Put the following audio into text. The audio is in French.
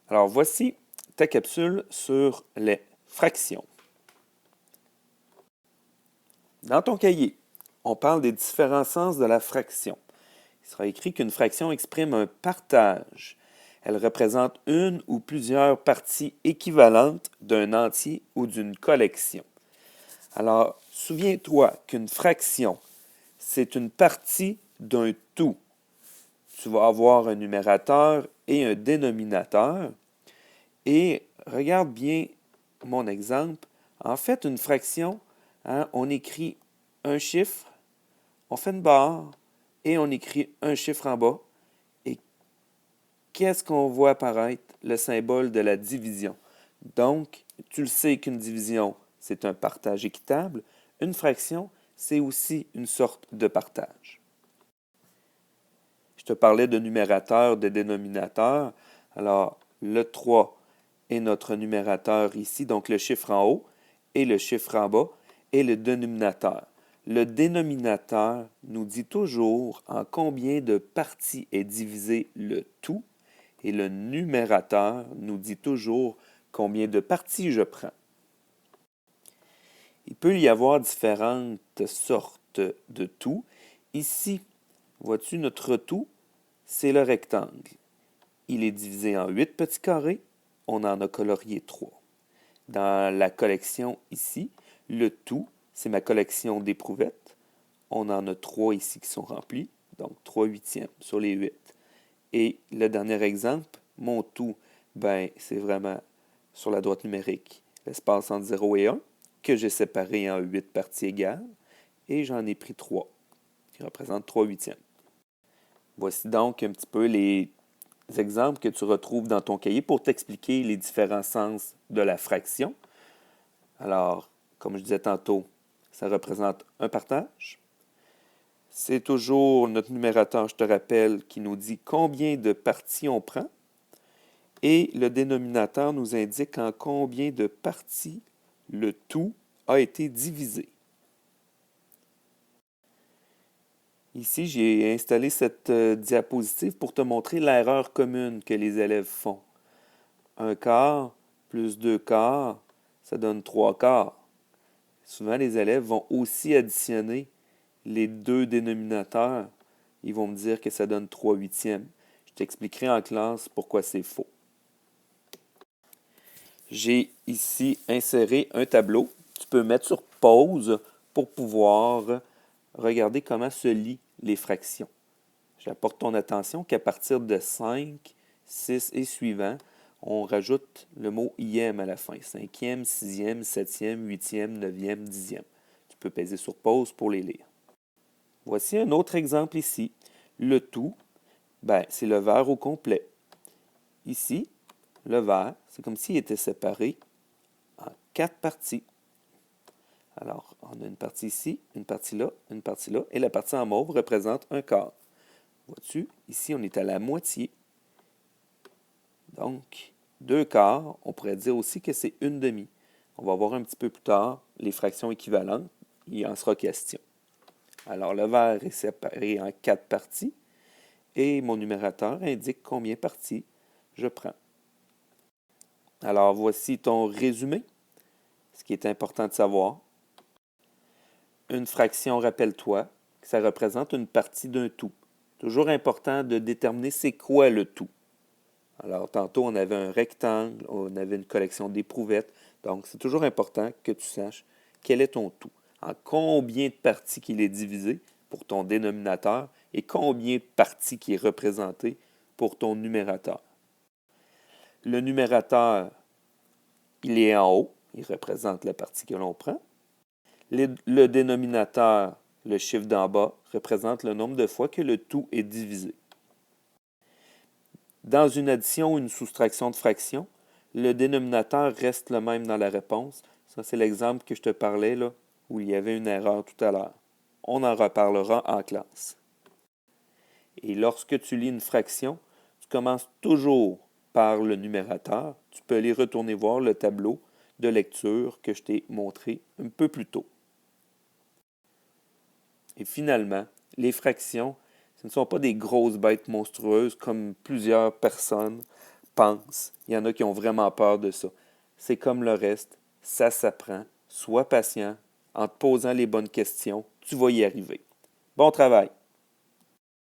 Alors, voici ta capsule sur les fractions. Dans ton cahier, on parle des différents sens de la fraction. Il sera écrit qu'une fraction exprime un partage. Elle représente une ou plusieurs parties équivalentes d'un entier ou d'une collection. Alors, souviens-toi qu'une fraction, c'est une partie d'un tout. Tu vas avoir un numérateur et un dénominateur. Et regarde bien mon exemple. En fait, une fraction, on écrit un chiffre, on fait une barre et on écrit un chiffre en bas. Et qu'est-ce qu'on voit apparaître? Le symbole de la division. Donc, tu le sais qu'une division, c'est un partage équitable. Une fraction, c'est aussi une sorte de partage. Je te parlais de numérateur, de dénominateur. Alors, le 3 est notre numérateur ici, donc le chiffre en haut, et le chiffre en bas est le dénominateur. Le dénominateur nous dit toujours en combien de parties est divisé le tout, et le numérateur nous dit toujours combien de parties je prends. Il peut y avoir différentes sortes de tout. Ici, vois-tu, notre tout, c'est le rectangle. Il est divisé en 8 petits carrés. On en a colorié 3. Dans la collection ici, le tout, c'est ma collection d'éprouvettes. On en a 3 ici qui sont remplis, donc 3 huitièmes sur les 8. Et le dernier exemple, mon tout, c'est vraiment sur la droite numérique, l'espace entre 0 et 1, que j'ai séparé en 8 parties égales, et j'en ai pris 3, qui représentent 3 huitièmes. Voici donc un petit peu les exemples que tu retrouves dans ton cahier pour t'expliquer les différents sens de la fraction. Alors, comme je disais tantôt, ça représente un partage. C'est toujours notre numérateur, je te rappelle, qui nous dit combien de parties on prend. Et le dénominateur nous indique en combien de parties le tout a été divisé. Ici, j'ai installé cette diapositive pour te montrer l'erreur commune que les élèves font. 1/4 plus 2/4, ça donne 3/4. Souvent, les élèves vont aussi additionner les deux dénominateurs. Ils vont me dire que ça donne 3 huitièmes. Je t'expliquerai en classe pourquoi c'est faux. J'ai ici inséré un tableau. Tu peux mettre sur pause pour pouvoir regarder comment se lient les fractions. J'apporte ton attention qu'à partir de 5, 6 et suivants, on rajoute le mot IM à la fin. 5e, 6e, 7e, 8e, 9e, 10e. Tu peux peser sur pause pour les lire. Voici un autre exemple ici. Le tout, c'est le verre au complet. Ici, le verre, c'est comme s'il était séparé en 4 parties. Alors, on a une partie ici, une partie là, et la partie en mauve représente un quart. Vois-tu, ici, on est à la moitié. Donc, 2/4, on pourrait dire aussi que c'est une demi. On va voir un petit peu plus tard les fractions équivalentes. Il en sera question. Alors, le verre est séparé en 4 parties et mon numérateur indique combien de parties je prends. Alors, voici ton résumé. Ce qui est important de savoir. Une fraction, rappelle-toi, que ça représente une partie d'un tout. Toujours important de déterminer c'est quoi le tout. Alors, tantôt, on avait un rectangle, on avait une collection d'éprouvettes. Donc, c'est toujours important que tu saches quel est ton tout. En combien de parties qu'il est divisé pour ton dénominateur et combien de parties qui est représenté pour ton numérateur. Le numérateur, il est en haut. Il représente la partie que l'on prend. Le dénominateur, le chiffre d'en bas, représente le nombre de fois que le tout est divisé. Dans une addition ou une soustraction de fractions, le dénominateur reste le même dans la réponse. Ça, c'est l'exemple que je te parlais là, où il y avait une erreur tout à l'heure. On en reparlera en classe. Et lorsque tu lis une fraction, tu commences toujours par le numérateur. Tu peux aller retourner voir le tableau de lecture que je t'ai montré un peu plus tôt. Et finalement, les fractions, ce ne sont pas des grosses bêtes monstrueuses comme plusieurs personnes pense. Il y en a qui ont vraiment peur de ça. C'est comme le reste, ça s'apprend. Sois patient. En te posant les bonnes questions, tu vas y arriver. Bon travail!